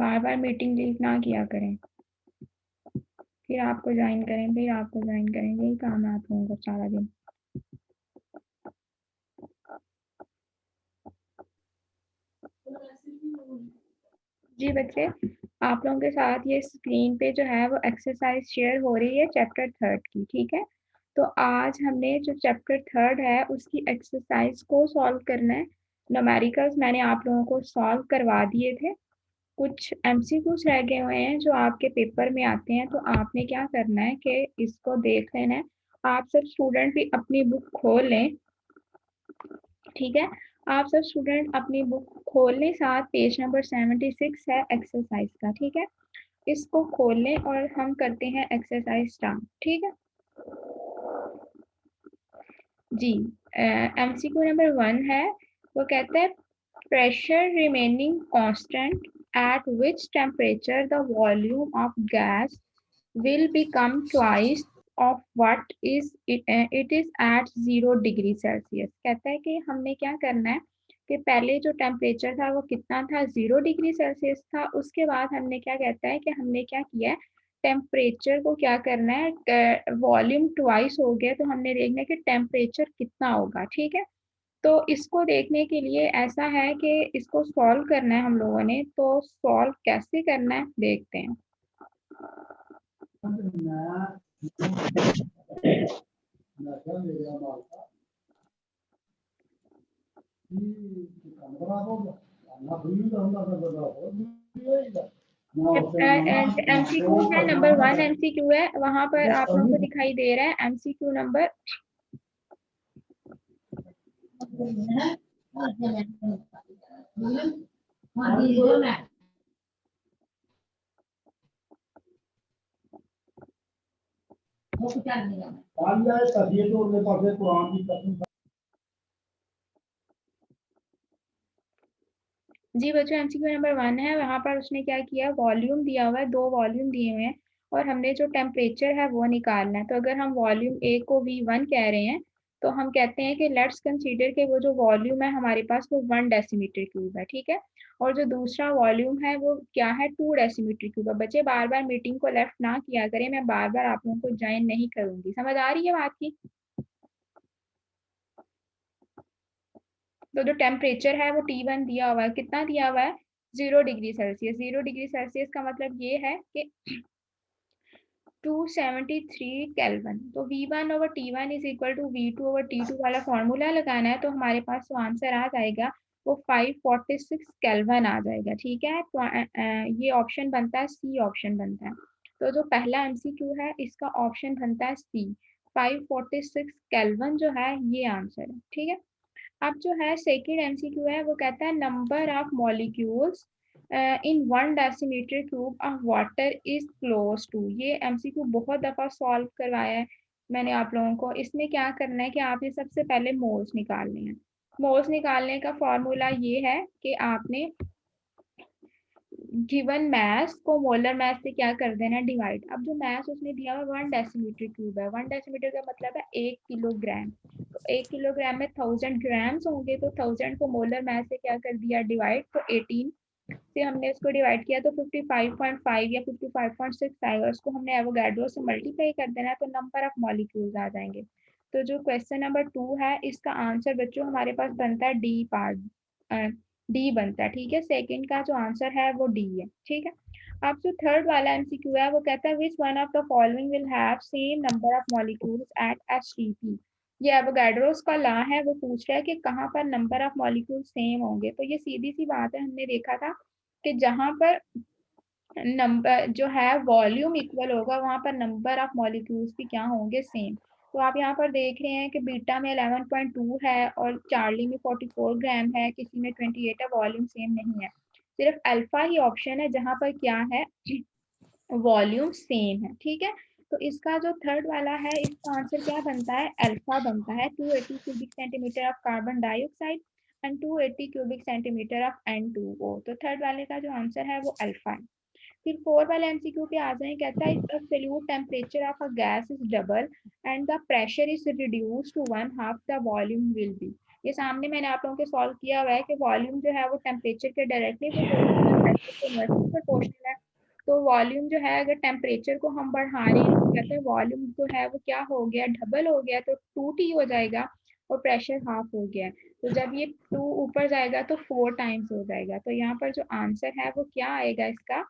बार बार meeting leave ना किया करें, फिर आपको ज्वाइन करें, फिर आपको ज्वाइन करें, यही काम है आप लोगों को सारा दिन। जी बच्चे, आप लोगों के साथ ये स्क्रीन पे जो है वो एक्सरसाइज शेयर हो रही है चैप्टर 3 की, ठीक है। तो आज हमने जो चैप्टर 3 है उसकी एक्सरसाइज को सॉल्व करना है। न्यूमेरिकल्स मैंने आप लोगों को सॉल्व करवा दिए थे, कुछ एमसीक्यूज रह गए हुए हैं जो आपके पेपर में आते हैं, तो आपने क्या करना है कि इसको देख लेना है। आप सब स्टूडेंट भी अपनी बुक खोल लें, ठीक है। आप सब स्टूडेंट अपनी बुक खोल लें, साथ पेज नंबर 76 है एक्सरसाइज का, ठीक है। इसको खोल लें और हम करते हैं एक्सरसाइज स्टार्ट, ठीक है जी। एमसीक्यू नंबर 1 है, वो कहता है pressure remaining constant at which temperature the volume of gas will become twice of what is it is at 0 degree Celsius. कहता है कि हमने क्या करना है कि पहले जो टेम्परेचर था वो कितना था, 0 डिग्री सेल्सियस था। उसके बाद हमने क्या कहता है कि हमने क्या किया है, टेम्परेचर को क्या करना है, वॉल्यूम ट्वाइस हो गया, तो हमने देखना है कि टेम्परेचर कितना होगा, ठीक है। तो इसको देखने के लिए ऐसा है कि इसको सॉल्व करना है हम लोगों ने, तो सॉल्व कैसे करना है देखते हैं। एमसीक्यू है नंबर 1, एमसीक्यू है, वहां पर आप लोगों को दिखाई दे रहा है एमसीक्यू नंबर जी बच्चों, एमसीक्यू नंबर 1 है, वहां पर उसने क्या किया, वॉल्यूम दिया हुआ है, 2 वॉल्यूम दिए हुए हैं और हमने जो टेम्परेचर है वो निकालना है। तो अगर हम वॉल्यूम ए को V1 कह रहे हैं, तो हम कहते हैं कि लेट्स कंसीडर के वो जो वॉल्यूम है हमारे पास वो 1 डेसीमीटर क्यूब है, ठीक है। और जो दूसरा वॉल्यूम है वो क्या है, 2 डेसीमीटर क्यूब है। बच्चे बार बार मीटिंग को लेफ्ट ना किया करें, मैं बार बार आप लोगों को ज्वाइन नहीं करूंगी, समझ आ रही है बात की। तो जो टेम्परेचर है वो T1 दिया हुआ है, कितना दिया हुआ है, 0 डिग्री सेल्सियस। 0 डिग्री सेल्सियस का मतलब ये है कि 273 केल्विन। तो V1 over T1 is equal to V2 over T2 वाला फॉर्मूला लगाना है, तो हमारे पास जो आंसर आ जाएगा वो 546 केल्विन आ जाएगा, ठीक है। तो ये ऑप्शन बनता है सी, ऑप्शन बनता है। तो जो पहला एमसीक्यू है इसका ऑप्शन बनता है सी, 546 केल्विन जो है ये आंसर है, ठीक है। अब जो है सेकेंड एमसीक्यू है, वो कहता है number of molecules in 1 decimeter cube of water is close to. ये एमसीक्यू बहुत दफा सॉल्व करवाया है मैंने आप लोगों को। इसमें क्या करना है कि आपने सबसे पहले मोल्स निकालने हैं। मोल्स निकालने का फॉर्मूला ये है कि आपने गिवन मैस को मोलर मैस से क्या कर देना है, डिवाइड। अब जो मैस उसने दिया हुआ 1 डेसीमीटर क्यूब है, 1 डेसीमीटर का मतलब है 1 किलोग्राम। तो 1 किलोग्राम में 1000 ग्राम्स होंगे, तो 1000 को मोलर मैस से क्या कर दिया, डिवाइड। तो 18 से हमने इसको डिवाइड किया तो 55.5 या 55.6 आएगा। उसको हमने एवोगाड्रो से मल्टीप्लाई कर देना है, तो नंबर ऑफ मॉलिक्यूल्स आ जाएंगे। तो जो क्वेश्चन नंबर 2 है इसका आंसर बच्चों हमारे पास बनता है डी पार्ट, डी बनता है, ठीक है। सेकंड का जो आंसर है वो डी है, ठीक है। अब जो थर्ड वाला एमसीक्यू है वो कहता है which one of the following will have same number of molecules at HTP. ये एवोगाड्रोस का लॉ है, वो पूछ रहा है कि कहाँ पर नंबर ऑफ मॉलिक्यूल सेम होंगे। तो ये सीधी सी बात है, हमने देखा था कि जहां पर नंबर जो है वॉल्यूम इक्वल होगा वहां पर नंबर ऑफ मॉलिक्यूल्स भी क्या होंगे, सेम। तो आप यहाँ पर देख रहे हैं कि बीटा में 11.2 है और चार्ली में 44 ग्राम है, किसी में 28 है, वॉल्यूम सेम नहीं है। सिर्फ अल्फा ही ऑप्शन है जहां पर क्या है, वॉल्यूम सेम है, ठीक है। तो इसका जो थर्ड वाला है इसका आंसर क्या बनता है, अल्फा बनता है। 280 cubic centimetre of carbon dioxide and 280 cubic centimetre of N2O। तो थर्ड वाले का जो आंसर है वो अल्फा है। फिर फोर वाले एमसीक्यू पे आ जाए, कहता है if absolute temperature of a gas is double and the pressure is reduce to one half the volume will be. ये सामने मैंने आप लोगों के सॉल्व किया हुआ है कि वॉल्यूम जो है वो टेम्परेचर के डायरेक्टली प्रोपोर्शनल है, प्रेशर के इनवर्सली प्रोपोर्शनल है। तो वॉल्यूम जो है अगर टेम्परेचर को हम बढ़ा रहे हैं, कहते हैं वॉल्यूम जो है वो क्या हो गया, डबल हो गया, तो 2T हो जाएगा और प्रेशर हाफ हो गया। तो जब ये 2 ऊपर जाएगा तो 4 टाइम्स हो जाएगा। तो यहाँ पर जो आंसर है वो क्या आएगा इसका,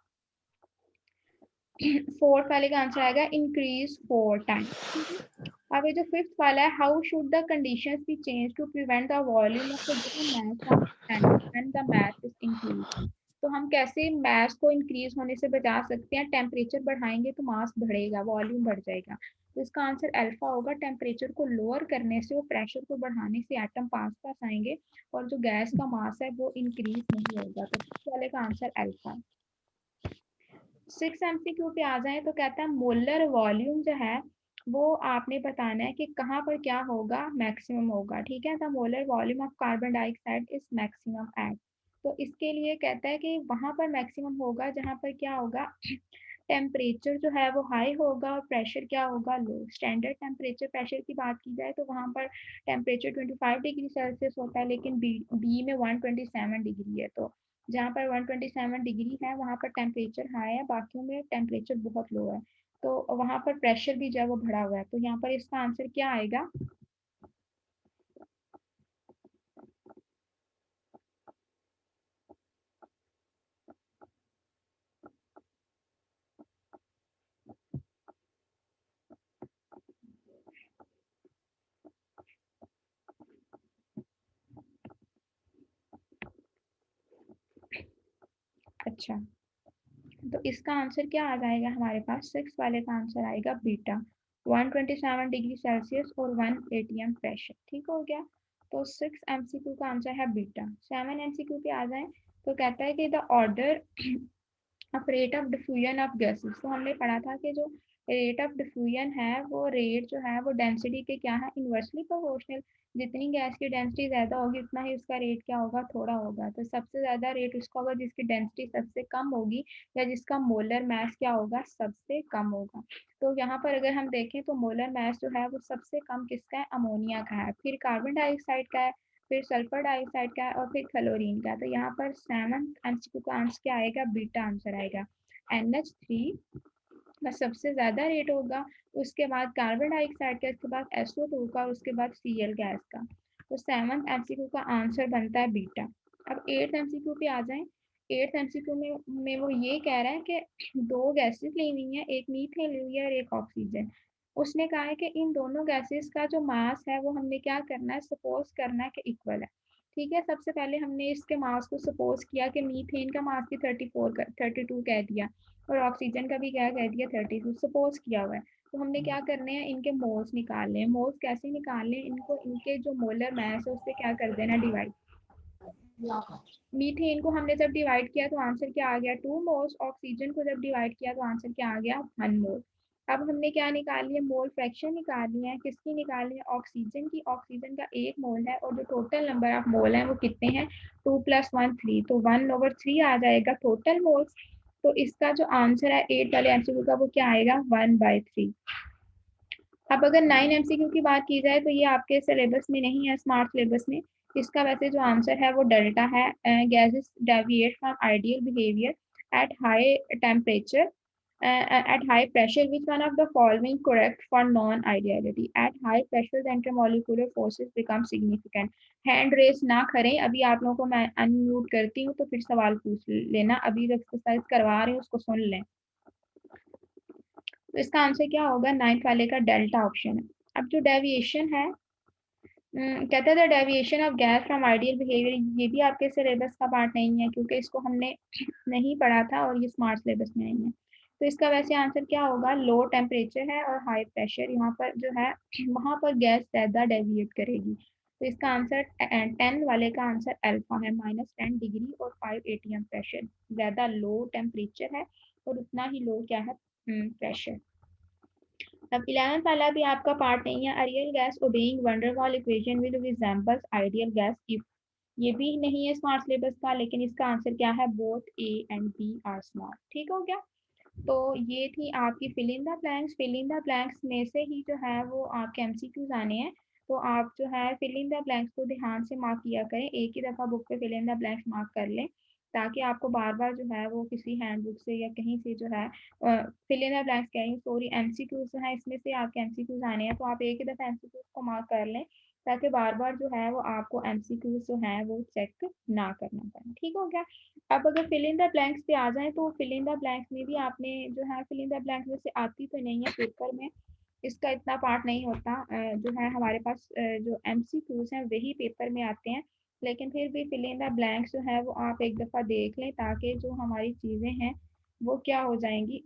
फोर्थ वाले का आंसर आएगा इंक्रीज 4 टाइम्स। अब ये जो फिफ्थ वाला है, how should the conditions be change to prevent the volume of the given mass from expanding when the mass is increase. तो हम कैसे मास को इंक्रीज होने से बचा सकते हैं, टेम्परेचर बढ़ाएंगे तो मास बढ़ेगा, वॉल्यूम बढ़ जाएगा। तो इसका आंसर अल्फा होगा, टेम्परेचर को लोअर करने से और प्रेशर को बढ़ाने से एटम पास पास आएंगे और जो गैस का मास है वो इंक्रीज नहीं होगा। तो फिफ्थ वाले का आंसर अल्फा। 6 MCQ पे आ जाए तो कहता है मोलर वॉल्यूम जो है वो आपने बताना है कि कहाँ पर क्या होगा, मैक्सिमम होगा। ठीक है, the molar volume of carbon dioxide is maximum at. तो इसके लिए कहता है कि वहां पर मैक्सिमम होगा जहां पर क्या होगा, टेम्परेचर जो है वो हाई होगा और प्रेशर क्या होगा, लो। स्टैंडर्ड टेम्परेचर प्रेशर की बात की जाए तो वहां पर टेम्परेचर 25 डिग्री सेल्सियस होता है, लेकिन बी में 127 डिग्री है। तो जहाँ पर 127 डिग्री है वहाँ पर टेम्परेचर हाई है, बाकियों में टेम्परेचर बहुत लो है। तो वहाँ पर प्रेशर भी जो है वो बढ़ा हुआ है। तो यहाँ पर इसका आंसर क्या आएगा, अच्छा तो इसका आंसर क्या आ जाएगा हमारे पास, सिक्स वाले का आंसर आएगा बीटा, 127 डिग्री सेल्सियस और 1 एटीएम प्रेशर। ठीक हो गया। तो 6 MCQ का आंसर है बीटा। 7 MCQ पे आ जाए तो कहता है कि द ऑर्डर अब rate of diffusion of gases, तो हमने पढ़ा था कि जो रेट ऑफ डिफ्यूजन है वो रेट जो है वो डेंसिटी के क्या है, इन्वर्सली प्रोपोर्शनल। जितनी गैस की डेंसिटी ज्यादा होगी उतना ही उसका रेट क्या होगा, थोड़ा होगा। तो सबसे ज्यादा रेट उसका होगा जिसकी डेंसिटी सबसे कम होगी या जिसका मोलर मास क्या होगा, सबसे कम होगा। तो यहाँ पर अगर हम देखें तो मोलर मास जो है वो सबसे कम किसका है, अमोनिया का है, फिर कार्बन डाइऑक्साइड का है, फिर सल्फर डाइऑक्साइड का है और फिर क्लोरीन का। तो यहाँ पर 7 MCQ का आंसर क्या आएगा, बीटा आंसर आएगा। NH3 का सबसे ज्यादा रेट होगा, उसके बाद कार्बन डाइऑक्साइड का, उसके बाद SO2 का, उसके बाद Cl गैस का। तो 7 MCQ का आंसर बनता है बीटा। अब 8 MCQ पे आ जाए। 8 MCQ में वो ये कह रहा है कि दो गैसेस ली हुई है, एक मीथेन ली हुई है और एक ऑक्सीजन। उसने कहा है कि इन दोनों गैसेस का जो मास है वो हमने क्या करना है, सपोज करना है कि इक्वल है। ठीक है, सबसे पहले हमने इसके मास को सपोज किया कि मीथेन का मास भी 32 कह दिया और ऑक्सीजन का भी क्या कह दिया, 32 सपोज किया हुआ है। तो हमने क्या करने हैं, इनके मोल्स निकालने हैं। मोल्स कैसे निकालने हैं, इनको इनके जो मोलर मास है उससे क्या कर देना, डिवाइड। मीथेन को हमने जब डिवाइड किया तो आंसर क्या आ गया, 2 मोल्स। ऑक्सीजन को जब डिवाइड किया तो आंसर क्या आ गया, 1 मोल। अब हमने क्या निकाल लिया, मोल फ्रैक्शन निकाल लिया है, किसकी निकाल लिया, ऑक्सीजन की। ऑक्सीजन का 1 मोल है और जो टोटल नंबर ऑफ मोल है वो कितने हैं, 2 + 1 3, तो 1/3 आ जाएगा टोटल मोल्स। तो इसका जो आंसर है 8 वाले MCQ का वो क्या आएगा, 1/3। अब अगर 9 MCQ की बात की जाए तो ये आपके सिलेबस में नहीं है, स्मार्ट सिलेबस में। इसका वैसे जो आंसर है वो डेल्टा है। Gases deviate from ideal behaviour at high temperature at high pressure. Which one of the following correct for non-ideality? At high pressure the intermolecular forces become significant. Hand raise ना करें, अभी आप लोगों को मैं अनम्यूट करती हूँ तो फिर सवाल पूछ लेना, अभी जो एक्सरसाइज करवा रही हूँ उसको सुन लें। तो इसका आंसर क्या होगा, 9th वाले का डेल्टा ऑप्शन है। अब जो डेविएशन है, कहते थे deviation of gas from ideal behaviour, ये भी आपके सिलेबस का पार्ट नहीं है क्योंकि इसको हमने नहीं पढ़ा था और ये स्मार्ट सिलेबस में नहीं है। तो इसका वैसे आंसर क्या होगा, लो टेम्परेचर है और हाई प्रेशर, यहाँ पर जो है वहां पर गैस ज्यादा डेविएट करेगी। तो इसका आंसर 10 वाले का आंसर अल्फा है, -10 डिग्री और 5 ATM प्रेशर। ज्यादा लो टेम्परेचर है और उतना ही लो क्या है, प्रेशर। अब 11th वाला भी आपका पार्ट नहीं है, real gas obeying van der Waals equation with resembles ideal gas if. ये भी नहीं है स्मार्ट सिलेबस का, लेकिन इसका आंसर क्या है, both A and B are small. ठीक हो गया। तो ये थी आपकी fill in the blanks. Fill in the blanks में से ही जो है वो आपके MCQs आने हैं। तो आप जो है फिल इन द ब्लैंक्स को ध्यान से मार्क किया करें, एक ही दफ़ा बुक पे fill in the blanks mark कर लें, ताकि आपको बार-बार जो है वो किसी हैंडबुक से या कहीं से जो है फिल इन द ब्लैंक्स कह रही हूँ सॉरी, एमसीक्यूज़ जो है इसमें से आपके एमसीक्यूज़ आने हैं, तो आप एक ही दफ़ा एमसीक्यूज़ को मार्क कर लें, ताकि बार-बार जो है वो आपको एमसीक्यूज़ जो है वो चेक ना करना पड़े। ठीक हो गया? अब अगर फिल इन द ब्लैंक्स पे आ जाएँ, तो फिल इन द ब्लैंक्स में भी आपने जो है फिल इन द ब्लैंक्स में से आती तो नहीं है पेपर में, इसका इतना पार्ट नहीं होता, जो है हमारे पास जो एमसीक्यूज़ हैं वही पेपर में आते हैं, लेकिन फिर भी फिल इन द ब्लैंक्स जो है वो आप एक दफ़ा देख लें, ताकि जो हमारी चीज़ें हैं वो क्या हो जाएंगी।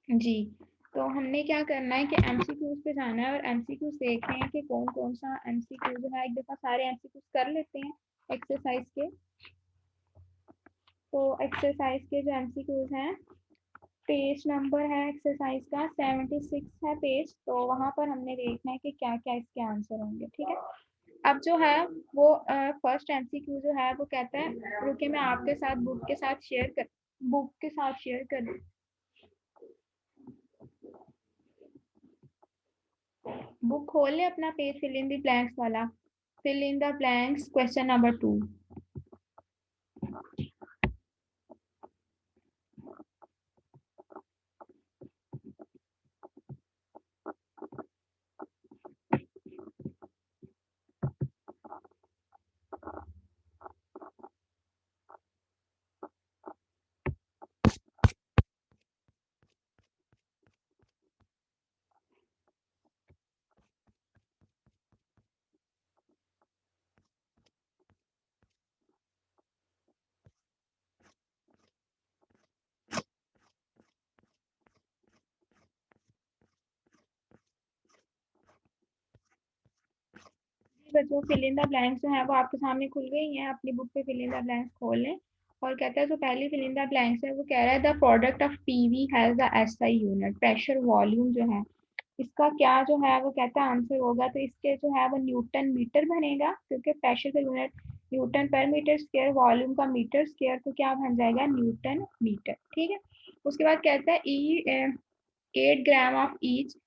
जी, तो हमने क्या करना है कि एमसीक्यूज़ पे जाना है और एमसीक्यूज़ देख रहे हैं कि कौन-कौन सा एमसीक्यू जो है, एक दफ़ा सारे एमसीक्यूज़ कर लेते हैं एक्सरसाइज़ के। तो एक्सरसाइज़ के जो एमसीक्यूज़ हैं, पेज नंबर है एक्सरसाइज़ का 76 है पेज, तो वहाँ पर हमने देखना है कि क्या-क्या इसके आंसर होंगे, ठीक है? अब जो है वो फर्स्ट एमसीक्यू जो है वो कहता है, रुकिए मैं आपके साथ बुक के साथ शेयर कर बुक खोल ले अपना page, fill in the blanks वाला, fill in the blanks question number 2। बच्चों फिल इन द ब्लैंक्स जो है वो आपके सामने खुल गई हैं, अपनी बुक पे फिल इन द ब्लैंक्स खोल लें। और कहता है जो पहली फिल इन द ब्लैंक्स है वो कह रहा है the product of PV has the SI unit, pressure volume जो है इसका क्या जो है वो कहता है आंसर होगा, तो इसके जो है वो न्यूटन मीटर बनेगा, क्योंकि प्रेशर का यूनिट न्यूटन पर मीटर स्क्वायर, वॉल्यूम का मीटर स्क्वायर, तो क्या बन जाएगा न्यूटन मीटर। ठीक है, उसके बाद कहता है 8 ग्राम ऑफ ईच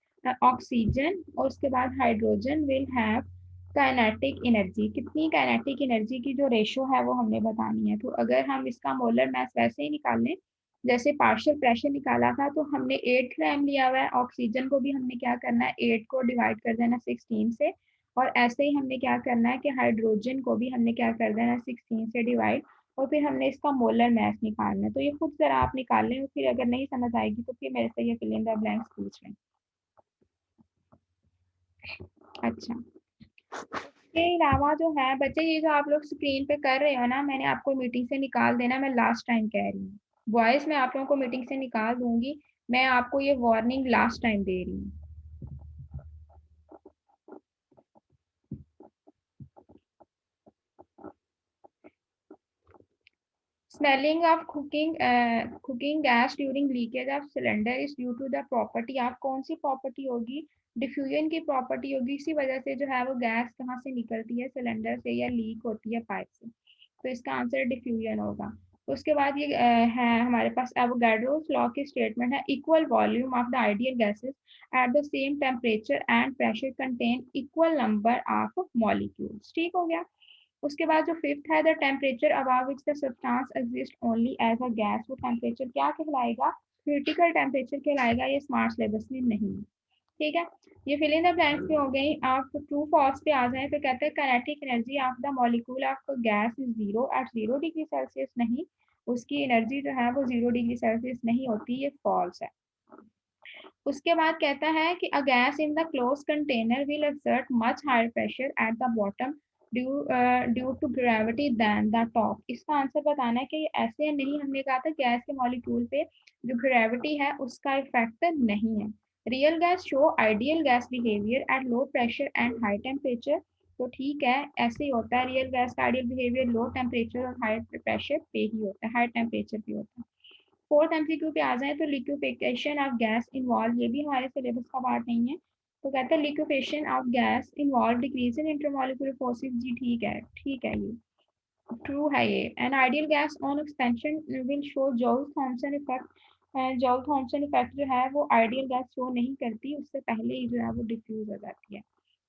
ऑक्सीजन, और उसके बाद hydrogen will have kinetic energy, कितनी काइनेटिक एनर्जी की जो रेशो है वो हमने बतानी है। तो अगर हम इसका मोलर मास वैसे ही निकाल लें जैसे पार्शियल प्रेशर निकाला था, तो हमने 8 ग्राम लिया हुआ है, ऑक्सीजन को भी हमने क्या करना है 8 को डिवाइड कर देना 16 से, और ऐसे ही हमने क्या करना है कि हाइड्रोजन को भी हमने क्या कर देना 16 से डिवाइड, और फिर हमने इसका मोलर मास निकालना है। तो ये खुद जरा आप निकाल लें, और फिर अगर नहीं समझ आएगी तो फिर मेरे से ये फिल इन द ब्लैंक्स पूछ लें। अच्छा, इसके अलावा जो है बच्चे, ये जो आप लोग स्क्रीन पे कर रहे हो ना, मैंने आपको मीटिंग से निकाल देना, मैं लास्ट टाइम कह रही हूँ। वॉइस मैं आप लोगों को मीटिंग से निकाल दूंगी, मैं आपको ये वार्निंग लास्ट टाइम दे रही हूँ। Smelling of cooking gas during leakage of cylinder is due to the property of, कौन सी प्रॉपर्टी होगी, डिफ्यूजन की प्रॉपर्टी होगी, इसी वजह से जो है वो गैस कहाँ से निकलती है, सिलेंडर से, या लीक होती है पाइप से, तो इसका आंसर डिफ्यूजन होगा। उसके बाद ये है हमारे पास एवोगाड्रोस लॉ की स्टेटमेंट है, equal volume of the ideal gases at the same temperature and pressure contain equal number of molecules. ठीक हो गया। उसके बाद जो फिफ्थ है, the temperature above which the substance exist only as a gas, वो टेम्परेचर क्या कहलाएगा, क्रिटिकल टेम्परेचर कहलाएगा, ये स्मार्ट सिलेबस में नहीं है। ठीक है, ये फिल इन द ब्लैंक्स पे हो गई। आप ट्रू फॉल्स पे आ जाए तो कहते हैं kinetic energy of the molecule of gas is zero at 0 degree celsius, नहीं, उसकी एनर्जी जो है वो 0 डिग्री सेल्सियस नहीं होती, ये फॉल्स है। उसके बाद कहता है कि a gas in the close container will exert much higher pressure at the bottom due to gravity than the top, इसका आंसर बताना है कि ये ऐसे है नहीं, हमने कहा था गैस के मॉलिक्यूल पे जो ग्रेविटी है उसका इफेक्ट नहीं है, real gas show ideal gas behaviour at low pressure and high temperature. तो ठीक है, ऐसे ही होता है, रियल गैस का आइडियल बिहेवियर लो टेम्परेचर और हाई प्रेशर पे ही होता है, हाई टेम्परेचर पे होता है। फोर्थ एमसीक्यू पे आ जाए तो लिक्विफिकेशन ऑफ गैस इन्वॉल्व, ये भी हमारे सिलेबस का पार्ट नहीं है। तो कहते हैं liquefication of gas involve decrease in intermolecular forces. जी ठीक है, ठीक है, ये ट्रू है ये। An ideal gas on expansion will show Joule Thomson effect. Joule Thomson effect जो है वो आइडियल गैस शो नहीं करती, उससे पहले ही जो है वो डिफ्यूज हो जाती है।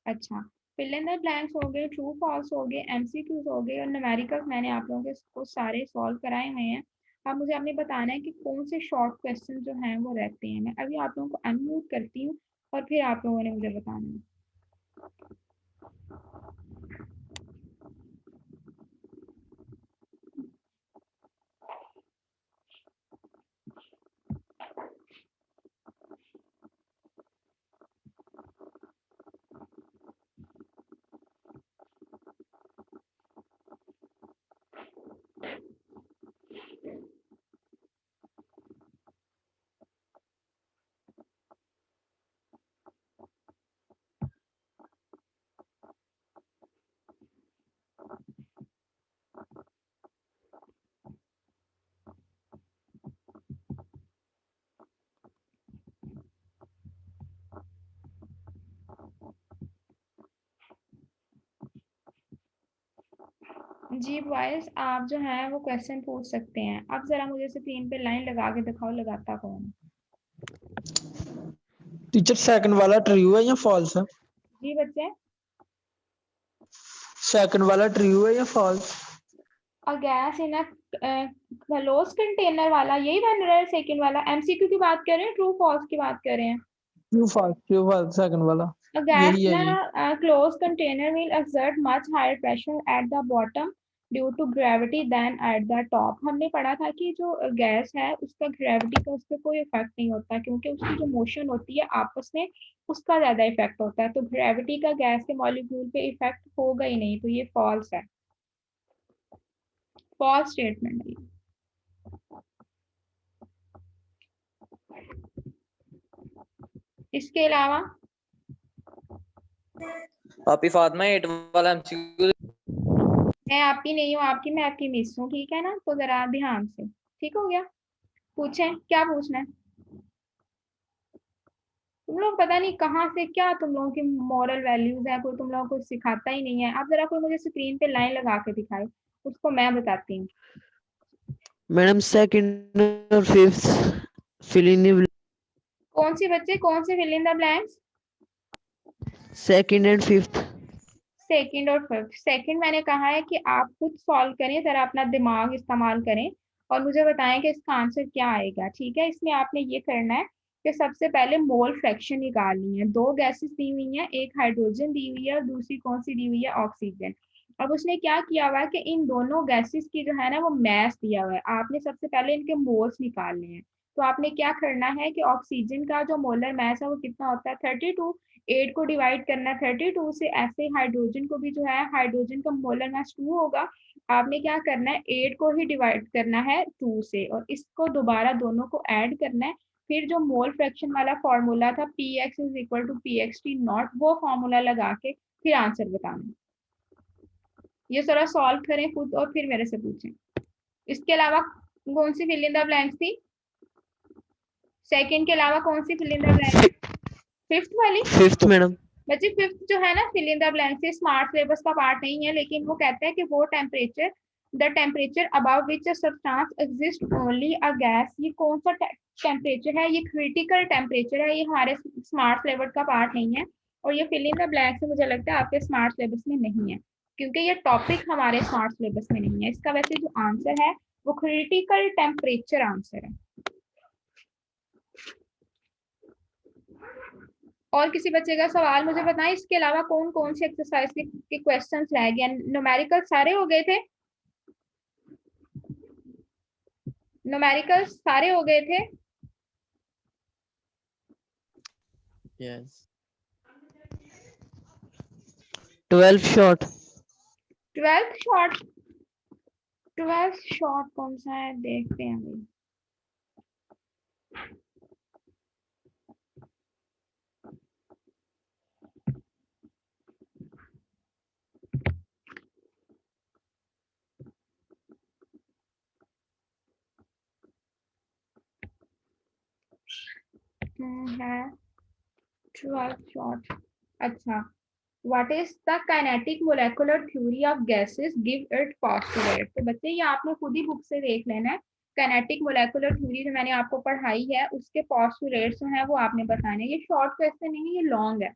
अच्छा, फिल इन द ब्लैंक्स हो गए, ट्रू फॉल्स हो गए, एमसीक्यूज हो गए, और न्यूमेरिकल्स मैंने आप लोगों के को सारे सॉल्व कराए हुए हैं। अब मुझे आपने बताना है कि कौन से शॉर्ट क्वेश्चन जो हैं वो रहते हैं। मैं अभी आप लोगों को अनम्यूट करती हूँ और फिर आप लोगों ने मुझे बताना है। जी बॉयज, आप जो है वो क्वेश्चन पूछ सकते हैं। अब जरा मुझे स्क्रीन पे लाइन लगा के दिखाओ, लगाता कौन? टीचर सेकंड वाला ट्रू है या फॉल्स है? जी बच्चे, सेकंड वाला ट्रू है या false? A gas in a close container वाला यही बन रहा है। सेकंड वाला एमसीक्यू की बात कर रहे हैं, ट्रू फॉल्स की बात कर रहे हैं? ट्रू फॉल्स सेकंड वाला A gas यही in है ये। a closed container will exert much higher pressure at the bottom due to gravity than at the top। हमने पढ़ा था कि जो गैस है उसका ग्रेविटी का उस पर कोई इफेक्ट नहीं होता, क्योंकि उसकी जो मोशन होती है आपस में, उसका ज्यादा इफेक्ट होता है। तो ग्रेविटी का गैस के मॉलिक्यूल पे इफेक्ट होगा ही नहीं, तो ये फॉल्स है, फॉल्स स्टेटमेंट है। इसके अलावा आपी फातिमा 8 वाला एमसीक्यू। मैं आपकी नहीं हूँ, आपकी मैं आपकी मिस हूँ, ठीक है ना? तो जरा ध्यान से, ठीक हो गया? पूछें, क्या पूछना है? तुम लोग पता नहीं कहाँ से क्या तुम लोगों की मॉरल वैल्यूज है, कोई तुम लोगों को सिखाता ही नहीं है। अब जरा कोई मुझे स्क्रीन पे लाइन लगा के दिखाए, उसको मैं बताती हूँ। मैडम सेकंड और फिफ्थ फिल इन कौन सी बच्चे, कौन से fill in the blanks? Second and fifth. Second और फिफ्थ। सेकंड मैंने कहा है कि आप खुद सॉल्व करें, जरा अपना दिमाग इस्तेमाल करें और मुझे बताएं कि इसका आंसर क्या आएगा। ठीक है, इसमें आपने ये करना है कि सबसे पहले मोल फ्रैक्शन निकालनी है। दो गैसेस दी हुई हैं, एक हाइड्रोजन दी हुई है और दूसरी कौन सी दी हुई है? ऑक्सीजन। अब उसने क्या किया हुआ है कि इन दोनों गैसेस की जो है ना वो मैस दिया हुआ है, आपने सबसे पहले इनके मोल्स निकालने हैं। तो आपने क्या करना है कि ऑक्सीजन का जो मोलर मैस है वो कितना होता है? 32। 8 को डिवाइड करना है 32 से, ऐसे हाइड्रोजन को भी जो है, हाइड्रोजन का मोलर मास 2 होगा। आपने क्या करना है, 8 को ही डिवाइड करना है 2 से और इसको दोबारा दोनों को ऐड करना है। फिर जो मोल फ्रैक्शन वाला फॉर्मूला था P X is equal to P X T naught, वो फॉर्मूला लगा के फिर आंसर बताना। ये सारा सॉल्व करें खुद और फिर मेरे से पूछें। इसके अलावा कौन सी फिल इन द ब्लैंक्स थी? सेकंड के अलावा कौन सी fill in the blanks? Fifth वाली। Fifth madam. बच्चे फिफ्थ जो है ना फिल इन द ब्लैंक से, स्मार्ट सिलेबस का पार्ट नहीं है, लेकिन वो कहता है कि वो temperature, the temperature about which a substance exist only a gas. ये कौन सा टेम्परेचर है? ये क्रिटिकल टेम्परेचर है, ये हमारे स्मार्ट सिलेबस का पार्ट नहीं है। और ये फिल इन द ब्लैंक से मुझे लगता है आपके स्मार्ट सिलेबस में नहीं है, क्योंकि ये टॉपिक हमारे स्मार्ट सिलेबस में नहीं है। इसका वैसे जो आंसर है वो क्रिटिकल टेम्परेचर आंसर है। और किसी बच्चे का सवाल मुझे बताएं, इसके अलावा कौन कौन से एक्सरसाइज के क्वेश्चंस रह गए? न्यूमेरिकल सारे हो गए थे? न्यूमेरिकल सारे हो गए थे? Yes. 12 short. 12th short. 12th short कौन सा है, देखते हैं अभी। है 12 शॉर्ट। अच्छा, what is the kinetic molecular theory of gases, give it postulate. तो बच्चे ये आपने खुद ही बुक से देख लेना है। काइनेटिक मोलेकुलर थ्योरी जो मैंने आपको पढ़ाई है उसके पोस्टुलेट्स जो हैं वो आपने बताने। ये शॉर्ट क्वेश्चन नहीं है, ये लॉन्ग है,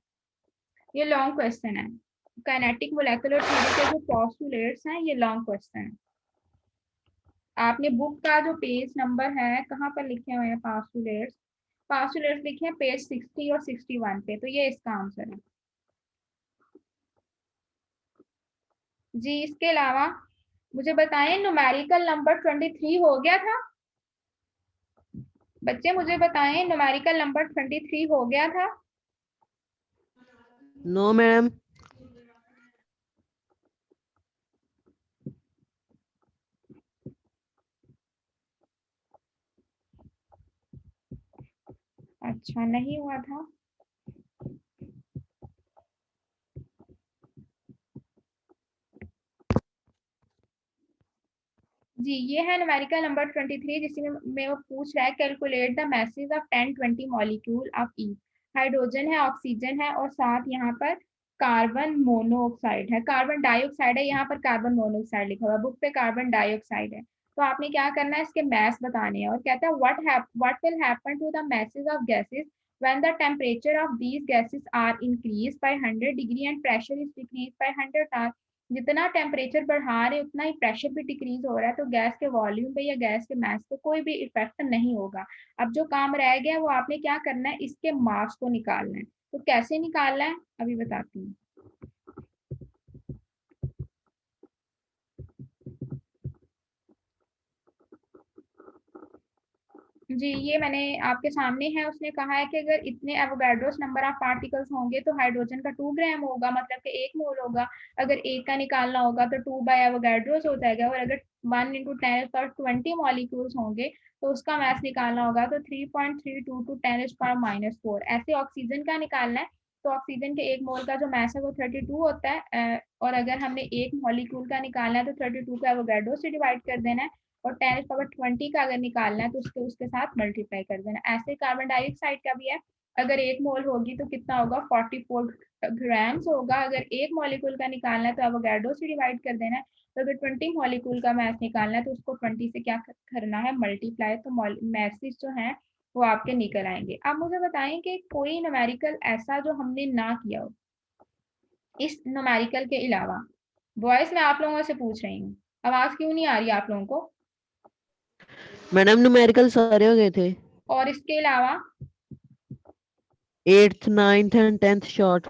ये लॉन्ग क्वेश्चन है। काइनेटिक मोलेकुलर थ्योरी के जो पोस्टुलेट्स हैं ये लॉन्ग क्वेश्चन है। आपने बुक का जो पेज नंबर है कहाँ पर लिखे हुए हैं पोस्टुलेट्स, पोस्टुलेट्स लिखे हैं पेज 60 और 61 पे, तो ये इसका आंसर है जी। इसके अलावा मुझे बताएं न्यूमेरिकल नंबर 23 हो गया था बच्चे, मुझे बताएं न्यूमेरिकल नंबर 23 हो गया था। No, madam. अच्छा, नहीं हुआ था। जी, ये है न्यूमेरिकल नंबर 23 जिसमें वो पूछ रहा है calculate the masses of 10-20 molecule of E. Hydrogen है, ऑक्सीजन है और साथ यहाँ पर कार्बन मोनोऑक्साइड है, कार्बन डाइऑक्साइड है, यहाँ पर कार्बन मोनोऑक्साइड लिखा हुआ है, बुक पे कार्बन डाइऑक्साइड है। तो आपने क्या करना है, इसके मैस बताने हैं। और कहता है what will happen to the masses of gases when the temperature of these gases are increased by 100 degree and pressure is decreased by 100 R। जितना टेम्परेचर बढ़ा रहे उतना ही प्रेशर भी डिक्रीज हो रहा है, तो गैस के वॉल्यूम पे या गैस के मास पे कोई भी इफेक्ट नहीं होगा। अब जो काम रह गया वो आपने क्या करना है, इसके मास को निकालना है। तो कैसे निकालना है अभी बताती हूँ। जी, ये मैंने आपके सामने है। उसने कहा है कि अगर इतने एवोगाड्रोस नंबर ऑफ पार्टिकल्स होंगे तो हाइड्रोजन का 2 ग्राम होगा, मतलब कि 1 मोल होगा। अगर एक का निकालना होगा तो 2 बाय एवोगाड्रोस हो जाएगा। और अगर 1 × 10⁻20 मॉलिक्यूल्स होंगे तो उसका मास निकालना होगा तो 3.32 × 10⁻⁻4। ऐसे ऑक्सीजन का निकालना है तो ऑक्सीजन के 1 मोल का जो मास है वो 32 होता है। और अगर हमने एक मॉलिक्यूल का निकालना है तो 32 को एवोगाड्रो से डिवाइड कर देना है और 10⁻20 का अगर निकालना है तो उसके साथ मल्टीप्लाई कर देना। ऐसे कार्बन डाइऑक्साइड का भी है, अगर 1 मोल होगी तो कितना होगा 44 ग्राम्स होगा। अगर एक मॉलिक्यूल का निकालना है तो एवोगाड्रो से डिवाइड कर देना है। तो अगर 20 मॉलिक्यूल का मास निकालना है तो उसको 20 से क्या करना है, मल्टीप्लाई। तो मैसेज जो है वो आपके निकल आएंगे। अब मुझे बताएं कि कोई न्यूमेरिकल ऐसा जो हमने ना किया हो इस न्यूमेरिकल के अलावा। बॉयज मैं आप लोगों से पूछ रही हूँ, आवाज क्यों नहीं आ रही आप लोगों को? मैडम न्यूमेरिकल सारे हो गए थे। और इसके अलावा 8th 9th and 10th short.